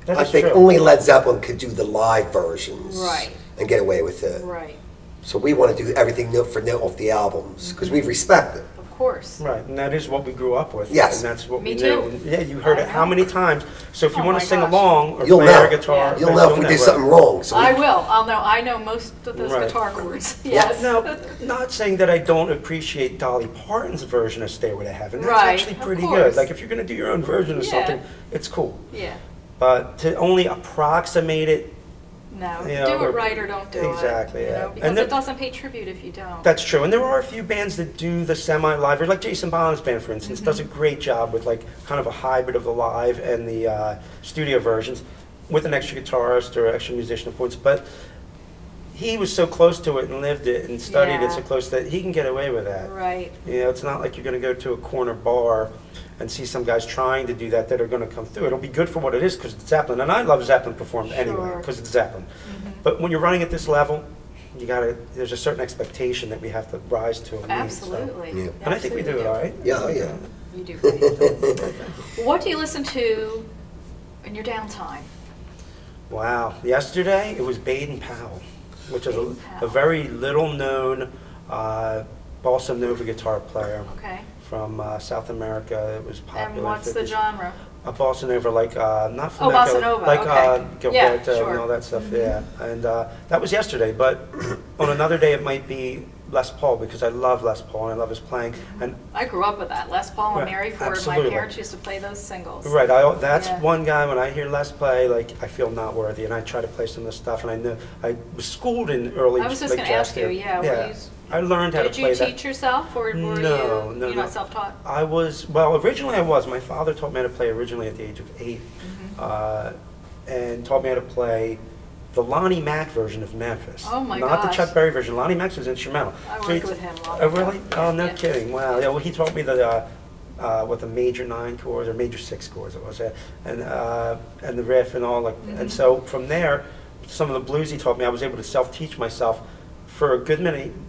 [SPEAKER 2] That
[SPEAKER 3] I
[SPEAKER 2] is
[SPEAKER 3] think
[SPEAKER 2] true.
[SPEAKER 3] only Led Zeppelin could do the live versions
[SPEAKER 1] Right.
[SPEAKER 3] and get away with it.
[SPEAKER 1] Right.
[SPEAKER 3] So we want to do everything note for note off the albums because we respect it.
[SPEAKER 1] Of course.
[SPEAKER 2] Right, and that is what we grew up with.
[SPEAKER 3] Yes.
[SPEAKER 2] And that's what
[SPEAKER 1] Me
[SPEAKER 2] we
[SPEAKER 1] too.
[SPEAKER 2] knew. And yeah, you heard
[SPEAKER 1] I
[SPEAKER 2] it how
[SPEAKER 1] know.
[SPEAKER 2] many times? So if you
[SPEAKER 1] Oh
[SPEAKER 2] want
[SPEAKER 1] my
[SPEAKER 2] to sing
[SPEAKER 1] gosh.
[SPEAKER 2] along or
[SPEAKER 3] You'll
[SPEAKER 2] play
[SPEAKER 3] know.
[SPEAKER 2] our guitar,
[SPEAKER 1] Yeah.
[SPEAKER 3] You'll know if we did something wrong. So
[SPEAKER 1] I will. I'll know. I know most of those
[SPEAKER 2] Right.
[SPEAKER 1] guitar chords. Yes.
[SPEAKER 2] Now, not saying that I don't appreciate Dolly Parton's version of Stairway to Heaven. That's
[SPEAKER 1] Right,
[SPEAKER 2] actually
[SPEAKER 1] of
[SPEAKER 2] pretty
[SPEAKER 1] course.
[SPEAKER 2] good. Like if you're going to do your own version of
[SPEAKER 1] Yeah.
[SPEAKER 2] something, it's cool.
[SPEAKER 1] Yeah.
[SPEAKER 2] But to only approximate it,
[SPEAKER 1] No.
[SPEAKER 2] You
[SPEAKER 1] Do
[SPEAKER 2] know,
[SPEAKER 1] it right or don't do it.
[SPEAKER 2] exactly,
[SPEAKER 1] You
[SPEAKER 2] yeah.
[SPEAKER 1] know, because
[SPEAKER 2] And
[SPEAKER 1] it
[SPEAKER 2] the-
[SPEAKER 1] doesn't pay tribute if you don't.
[SPEAKER 2] that's true. And there are a few bands that do the semi-live, or like Jason Bonham's band, for instance, does a
[SPEAKER 1] Mm-hmm.
[SPEAKER 2] great job with like kind of a hybrid of the live and the studio versions with an extra guitarist or extra musician points. But he was so close to it and lived it and studied it
[SPEAKER 1] Yeah.
[SPEAKER 2] so close that he can get away with that.
[SPEAKER 1] Right.
[SPEAKER 2] You know, it's not like you're going to go to a corner bar and see some guys trying to do that are going to come through. It'll be good for what it is because it's Zeppelin, and I love Zeppelin performed anyway
[SPEAKER 1] Sure.
[SPEAKER 2] because it's Zeppelin. But when you're running at this level, you gotta. There's a certain expectation that we have to rise to. And meet, so.
[SPEAKER 1] Absolutely.
[SPEAKER 3] Yeah.
[SPEAKER 2] And I think we do it all right.
[SPEAKER 3] Yeah, oh, yeah.
[SPEAKER 1] You do great. What do you listen to in your downtime?
[SPEAKER 2] Wow. Yesterday it was Baden Powell, which is
[SPEAKER 1] Baden
[SPEAKER 2] a
[SPEAKER 1] Powell.
[SPEAKER 2] very little known bossa nova guitar player
[SPEAKER 1] Okay.
[SPEAKER 2] from South America. It was popular.
[SPEAKER 1] And what's the
[SPEAKER 2] 50s.
[SPEAKER 1] genre?
[SPEAKER 2] A bossa nova, like not
[SPEAKER 1] Oh,
[SPEAKER 2] flamenco,
[SPEAKER 1] bossa nova,
[SPEAKER 2] like
[SPEAKER 1] okay.
[SPEAKER 2] Gilberto
[SPEAKER 1] Yeah,
[SPEAKER 2] and
[SPEAKER 1] sure.
[SPEAKER 2] all that stuff. Yeah, and that was yesterday. But on another day, it might be Les Paul because I love Les Paul and I love his playing. And
[SPEAKER 1] I grew up with that. Les Paul and
[SPEAKER 2] Right,
[SPEAKER 1] Mary Ford.
[SPEAKER 2] absolutely.
[SPEAKER 1] My parents used to play those singles.
[SPEAKER 2] right, that's
[SPEAKER 1] Yeah.
[SPEAKER 2] one guy. When I hear Les play, like I feel not worthy, and I try to play some of the stuff. And I know I was schooled in early.
[SPEAKER 1] I was just
[SPEAKER 2] like,
[SPEAKER 1] going to
[SPEAKER 2] jazz
[SPEAKER 1] ask you,
[SPEAKER 2] theory.
[SPEAKER 1] yeah. Were
[SPEAKER 2] I learned how
[SPEAKER 1] did
[SPEAKER 2] to play
[SPEAKER 1] you
[SPEAKER 2] that.
[SPEAKER 1] teach yourself or were
[SPEAKER 2] No,
[SPEAKER 1] you,
[SPEAKER 2] no,
[SPEAKER 1] you're
[SPEAKER 2] no.
[SPEAKER 1] not self-taught?
[SPEAKER 2] I was, well, originally I was. My father taught me how to play originally at the age of 8, and taught me how to play the Lonnie Mack version of Memphis.
[SPEAKER 1] Oh my
[SPEAKER 2] Not the
[SPEAKER 1] gosh.
[SPEAKER 2] Chuck Berry version. Lonnie Mack was instrumental.
[SPEAKER 1] I
[SPEAKER 2] So
[SPEAKER 1] worked
[SPEAKER 2] he-
[SPEAKER 1] with him long
[SPEAKER 2] Oh,
[SPEAKER 1] ago.
[SPEAKER 2] really? Oh, no
[SPEAKER 1] Yeah.
[SPEAKER 2] kidding. Wow. Yeah, well, he taught me the, what the major 9 chords, or major 6 chords it was, and the riff and all. And so from there, some of the blues he taught me, I was able to self-teach myself for a good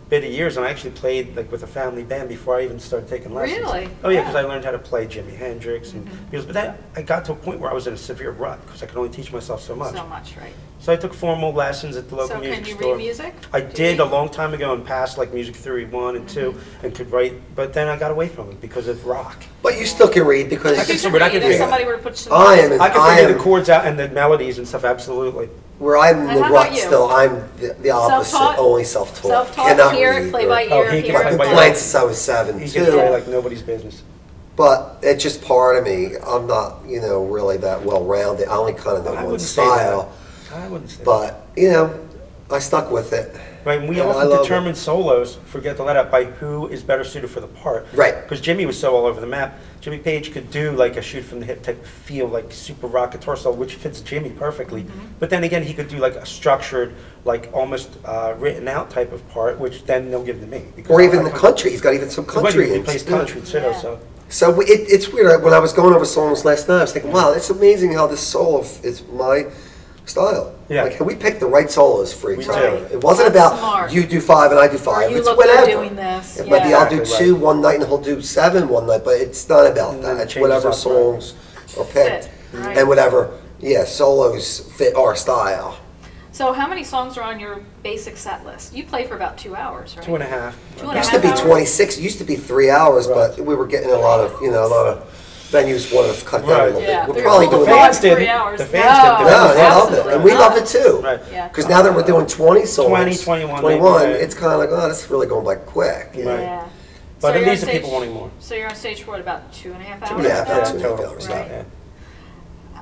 [SPEAKER 2] bit of years, and I actually played like with a family band before I even started taking lessons.
[SPEAKER 1] Really?
[SPEAKER 2] Oh yeah,
[SPEAKER 1] Yeah.
[SPEAKER 2] because I learned how to play Jimi Hendrix and Beatles. But then I got to a point where I was in a severe rut because I could only teach myself so much.
[SPEAKER 1] So much, right?
[SPEAKER 2] So I took formal lessons at the local
[SPEAKER 1] So
[SPEAKER 2] music
[SPEAKER 1] can you
[SPEAKER 2] store.
[SPEAKER 1] read music?
[SPEAKER 2] I
[SPEAKER 1] Do you
[SPEAKER 2] did a
[SPEAKER 1] read?
[SPEAKER 2] long time ago and passed like music theory 1 and 2 and could write, but then I got away from it because of rock.
[SPEAKER 3] But you still can read because
[SPEAKER 2] I can
[SPEAKER 1] You
[SPEAKER 2] still
[SPEAKER 1] could
[SPEAKER 2] read, I
[SPEAKER 1] read
[SPEAKER 2] can
[SPEAKER 1] if
[SPEAKER 2] figure it
[SPEAKER 1] somebody were to put some
[SPEAKER 3] I am
[SPEAKER 1] music-
[SPEAKER 2] I can
[SPEAKER 3] I
[SPEAKER 2] figure
[SPEAKER 3] am-
[SPEAKER 2] the chords out and the melodies and stuff, absolutely.
[SPEAKER 3] where I'm in
[SPEAKER 1] And
[SPEAKER 3] the
[SPEAKER 1] how
[SPEAKER 3] rut
[SPEAKER 1] about you?
[SPEAKER 3] still, I'm the opposite,
[SPEAKER 1] Self-taught?
[SPEAKER 3] only self-taught.
[SPEAKER 1] Self-taught,
[SPEAKER 3] Cannot
[SPEAKER 1] hear
[SPEAKER 3] read
[SPEAKER 1] it, play
[SPEAKER 3] or-
[SPEAKER 1] by
[SPEAKER 2] Oh,
[SPEAKER 1] ear,
[SPEAKER 2] he can
[SPEAKER 1] hear
[SPEAKER 2] play
[SPEAKER 1] it,
[SPEAKER 2] by
[SPEAKER 3] I've
[SPEAKER 2] ear.
[SPEAKER 3] been playing since I was 7
[SPEAKER 2] He
[SPEAKER 3] too.
[SPEAKER 2] can play like nobody's business.
[SPEAKER 3] But it's just part of me. I'm not, really that well-rounded. I only kind of know
[SPEAKER 2] I
[SPEAKER 3] one
[SPEAKER 2] wouldn't say
[SPEAKER 3] style.
[SPEAKER 2] that. I wouldn't say that.
[SPEAKER 3] But, I stuck with it.
[SPEAKER 2] Right, and we
[SPEAKER 3] And I
[SPEAKER 2] often
[SPEAKER 3] love
[SPEAKER 2] determine solos, forget to let out, by who is better suited for the part.
[SPEAKER 3] Right.
[SPEAKER 2] Because Jimmy was so all over the map. Jimmy Page could do like a shoot from the hip type of feel, like super rock guitar solo, which fits Jimmy perfectly. But then again, he could do like a structured, like almost written out type of part, which then they'll give to me. Because
[SPEAKER 3] Or
[SPEAKER 2] I-
[SPEAKER 3] even
[SPEAKER 2] I
[SPEAKER 3] the
[SPEAKER 2] come-
[SPEAKER 3] country. He's got even some country
[SPEAKER 2] He
[SPEAKER 3] in
[SPEAKER 2] plays
[SPEAKER 3] it.
[SPEAKER 2] country too,
[SPEAKER 1] Yeah.
[SPEAKER 2] so.
[SPEAKER 3] So it's weird. When I was going over songs last night, I was thinking, wow, it's amazing how this solo is my style.
[SPEAKER 2] Yeah.
[SPEAKER 3] Like, we picked the right solos for each
[SPEAKER 2] We
[SPEAKER 3] other.
[SPEAKER 2] do.
[SPEAKER 3] It wasn't
[SPEAKER 1] That's
[SPEAKER 3] about
[SPEAKER 1] smart.
[SPEAKER 3] you do 5 and I do 5.
[SPEAKER 1] you
[SPEAKER 3] It's
[SPEAKER 1] look good
[SPEAKER 3] whatever.
[SPEAKER 1] doing this,
[SPEAKER 3] It might be I'll do
[SPEAKER 2] Exactly
[SPEAKER 3] 2 one night and he'll do 7 one night, but it's not about
[SPEAKER 2] And
[SPEAKER 3] that.
[SPEAKER 2] then it
[SPEAKER 3] It's
[SPEAKER 2] changes
[SPEAKER 3] whatever
[SPEAKER 2] up, right.
[SPEAKER 3] songs are picked.
[SPEAKER 1] Fit, right.
[SPEAKER 3] And whatever, solos fit our style.
[SPEAKER 1] So how many songs are on your basic set list? You play for about 2 hours, right?
[SPEAKER 2] 2.5.
[SPEAKER 1] Two and a
[SPEAKER 3] Used
[SPEAKER 1] half
[SPEAKER 3] to be
[SPEAKER 1] hours?
[SPEAKER 3] 26, it used to be 3 hours,
[SPEAKER 2] Right.
[SPEAKER 3] but we were getting a lot of venues wanted to cut down a
[SPEAKER 2] Right.
[SPEAKER 3] little
[SPEAKER 1] Yeah,
[SPEAKER 3] bit. We're
[SPEAKER 1] they're
[SPEAKER 3] probably
[SPEAKER 1] all
[SPEAKER 3] doing
[SPEAKER 1] the
[SPEAKER 2] The
[SPEAKER 3] that.
[SPEAKER 2] fans didn't.
[SPEAKER 1] 3 hours.
[SPEAKER 2] The fans
[SPEAKER 1] No,
[SPEAKER 2] didn't.
[SPEAKER 3] No, they loved it.
[SPEAKER 1] absolutely
[SPEAKER 3] I And we love it too.
[SPEAKER 2] Right.
[SPEAKER 1] Yeah.
[SPEAKER 3] Because now that we're doing 20 songs,
[SPEAKER 2] 20, 21,
[SPEAKER 3] 21,
[SPEAKER 2] maybe, right.
[SPEAKER 3] it's kind of like, oh, this is really going by quick. You know?
[SPEAKER 2] Right.
[SPEAKER 1] Yeah.
[SPEAKER 2] But
[SPEAKER 1] So
[SPEAKER 2] at
[SPEAKER 1] you're
[SPEAKER 2] least
[SPEAKER 1] on
[SPEAKER 2] the people
[SPEAKER 1] stage-
[SPEAKER 2] wanting more.
[SPEAKER 1] So you're on stage for what, about 2.5 hours?
[SPEAKER 3] Yeah, about
[SPEAKER 1] now?
[SPEAKER 3] 2.5 hours.
[SPEAKER 1] Right.
[SPEAKER 2] Yeah.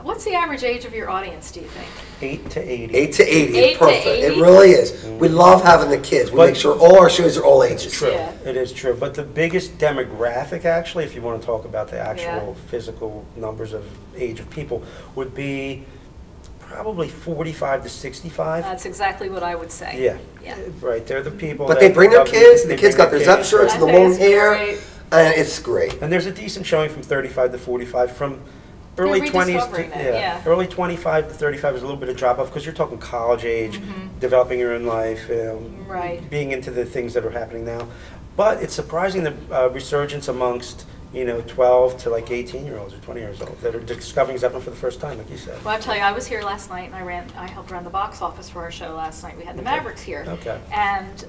[SPEAKER 1] What's the average age of your audience, do you think?
[SPEAKER 2] 8 to 80.
[SPEAKER 3] 8 to 80,
[SPEAKER 1] 8 to
[SPEAKER 3] perfect.
[SPEAKER 1] 80?
[SPEAKER 3] It really is. We love having the kids. We
[SPEAKER 2] But-
[SPEAKER 3] make sure all our shows are all ages.
[SPEAKER 2] True.
[SPEAKER 1] Yeah.
[SPEAKER 2] It is true. But the biggest demographic, actually, if you want to talk about the actual
[SPEAKER 1] Yeah.
[SPEAKER 2] physical numbers of age of people, would be probably 45 to 65.
[SPEAKER 1] That's exactly what I would say.
[SPEAKER 2] Yeah.
[SPEAKER 1] Yeah.
[SPEAKER 2] Right. They're the people.
[SPEAKER 3] But
[SPEAKER 2] that
[SPEAKER 3] they bring their
[SPEAKER 2] love
[SPEAKER 3] kids,
[SPEAKER 2] music,
[SPEAKER 3] the
[SPEAKER 2] they
[SPEAKER 3] kids
[SPEAKER 2] bring
[SPEAKER 3] got their
[SPEAKER 2] their
[SPEAKER 3] Zepp
[SPEAKER 2] kids,
[SPEAKER 3] shirts
[SPEAKER 1] I
[SPEAKER 3] and the
[SPEAKER 1] think
[SPEAKER 3] long
[SPEAKER 1] it's
[SPEAKER 3] hair,
[SPEAKER 1] great.
[SPEAKER 3] and it's great.
[SPEAKER 2] And there's a decent showing from 35 to 45. From early
[SPEAKER 1] You're
[SPEAKER 2] 20s
[SPEAKER 1] rediscovering
[SPEAKER 2] to
[SPEAKER 1] it, yeah.
[SPEAKER 2] early 25 to 35 is a little bit of drop off because you're talking college age, developing your own life,
[SPEAKER 1] Right.
[SPEAKER 2] being into the things that are happening now. But it's surprising the resurgence amongst 12 to like 18-year-olds or 20 years old that are discovering Zeppelin for the first time, like you said.
[SPEAKER 1] Well, I tell you, I was here last night and I helped run the box office for our show last night. We had the Mavericks here.
[SPEAKER 2] Okay.
[SPEAKER 1] And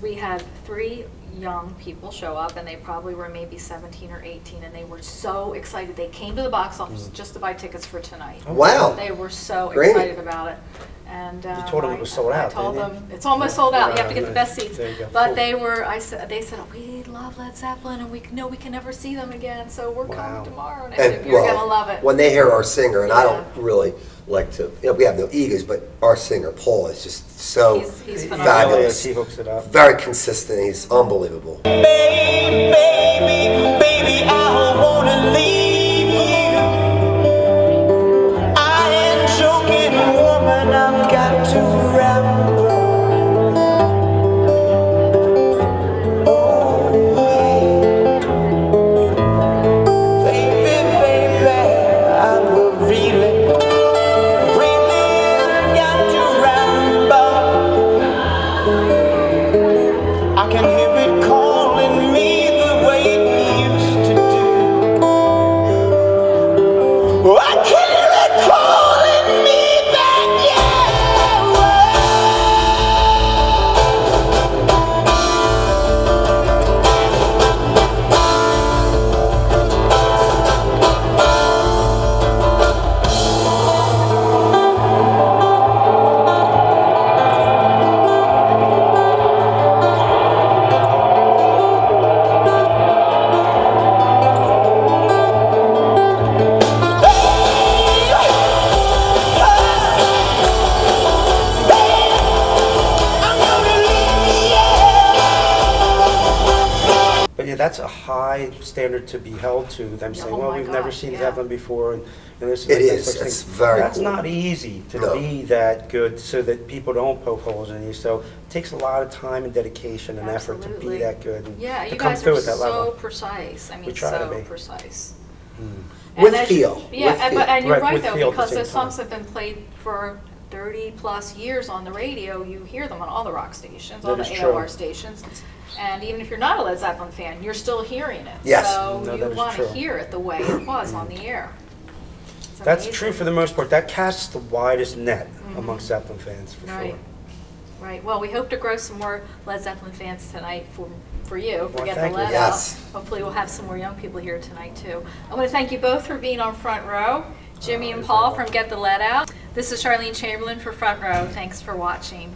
[SPEAKER 1] we had 3 young people show up, and they probably were maybe 17 or 18, and they were so excited. They came to the box office just to buy tickets for tonight.
[SPEAKER 3] Wow.
[SPEAKER 1] They were so
[SPEAKER 3] Great.
[SPEAKER 1] excited about it. And
[SPEAKER 2] You told them it was sold out,
[SPEAKER 1] I told
[SPEAKER 2] didn't you?
[SPEAKER 1] them it's almost sold out. You have to get the
[SPEAKER 2] Right.
[SPEAKER 1] best seats.
[SPEAKER 2] There you go.
[SPEAKER 1] But
[SPEAKER 2] Cool.
[SPEAKER 1] they said, oh, we love Led Zeppelin, and we know we can never see them again, so we're
[SPEAKER 2] Wow.
[SPEAKER 1] coming tomorrow. And I said,
[SPEAKER 3] And
[SPEAKER 1] you're
[SPEAKER 3] well,
[SPEAKER 1] gonna love it.
[SPEAKER 3] when they hear our singer, and I
[SPEAKER 1] Yeah.
[SPEAKER 3] don't really like to, we have no egos, but our singer Paul is just so
[SPEAKER 1] He's
[SPEAKER 2] He
[SPEAKER 1] phenomenal.
[SPEAKER 3] fabulous,
[SPEAKER 2] He hooks it up.
[SPEAKER 3] very consistent. He's unbelievable.
[SPEAKER 5] Baby, I wanna leave you. I ain't joking, woman, I've got to ramble. Oh, baby, I'm really got to ramble. I can hear it calling me the way it used to do. I can hear it calling me back, yeah.
[SPEAKER 2] But yeah, that's a high standard to be held to. Them saying,
[SPEAKER 1] Oh
[SPEAKER 2] "Well,
[SPEAKER 1] my
[SPEAKER 2] we've never
[SPEAKER 1] gosh,
[SPEAKER 2] seen
[SPEAKER 1] yeah.
[SPEAKER 2] Zeppelin before," and this
[SPEAKER 3] It
[SPEAKER 2] and that
[SPEAKER 3] is.
[SPEAKER 2] such
[SPEAKER 3] It's
[SPEAKER 2] thing.
[SPEAKER 3] very
[SPEAKER 2] That's
[SPEAKER 3] cool.
[SPEAKER 2] not easy to
[SPEAKER 3] No.
[SPEAKER 2] be that good, so that people don't poke holes in you. So it takes a lot of time and dedication and effort to
[SPEAKER 1] Absolutely.
[SPEAKER 2] be that good and
[SPEAKER 1] Yeah,
[SPEAKER 2] to
[SPEAKER 1] you
[SPEAKER 2] come
[SPEAKER 1] guys
[SPEAKER 2] through
[SPEAKER 1] are
[SPEAKER 2] at that
[SPEAKER 1] so
[SPEAKER 2] level.
[SPEAKER 1] precise. I mean,
[SPEAKER 2] We try to
[SPEAKER 1] so
[SPEAKER 2] be.
[SPEAKER 1] precise.
[SPEAKER 3] With
[SPEAKER 1] as-
[SPEAKER 3] feel,
[SPEAKER 1] Yeah,
[SPEAKER 3] with
[SPEAKER 1] and,
[SPEAKER 3] feel.
[SPEAKER 1] and you're
[SPEAKER 2] Right,
[SPEAKER 1] right
[SPEAKER 2] with
[SPEAKER 1] though,
[SPEAKER 2] feel at the
[SPEAKER 1] because
[SPEAKER 2] same
[SPEAKER 1] those songs
[SPEAKER 2] time.
[SPEAKER 1] have been played for 30 plus years on the radio. You hear them on all the rock stations, all
[SPEAKER 2] That
[SPEAKER 1] the
[SPEAKER 2] is true.
[SPEAKER 1] AOR stations. And even if you're not a Led Zeppelin fan, you're still hearing it.
[SPEAKER 3] Yes.
[SPEAKER 1] So
[SPEAKER 2] No,
[SPEAKER 1] you
[SPEAKER 2] that is
[SPEAKER 1] want to
[SPEAKER 2] true.
[SPEAKER 1] hear it the way it was on the air. It's
[SPEAKER 2] That's
[SPEAKER 1] amazing.
[SPEAKER 2] true for the most part. That casts the widest net amongst Zeppelin fans, for
[SPEAKER 1] Right.
[SPEAKER 2] sure.
[SPEAKER 1] Right. Well, we hope to grow some more Led Zeppelin fans tonight for you.
[SPEAKER 2] Well,
[SPEAKER 1] Get the
[SPEAKER 2] thank you.
[SPEAKER 1] Led
[SPEAKER 3] Yes.
[SPEAKER 1] out. Hopefully, we'll have some more young people here tonight too. I want to thank you both for being on Front Row. Jimmy and Paul from Get the Lead Out. This is Charlene Chamberlain for Front Row. Thanks for watching.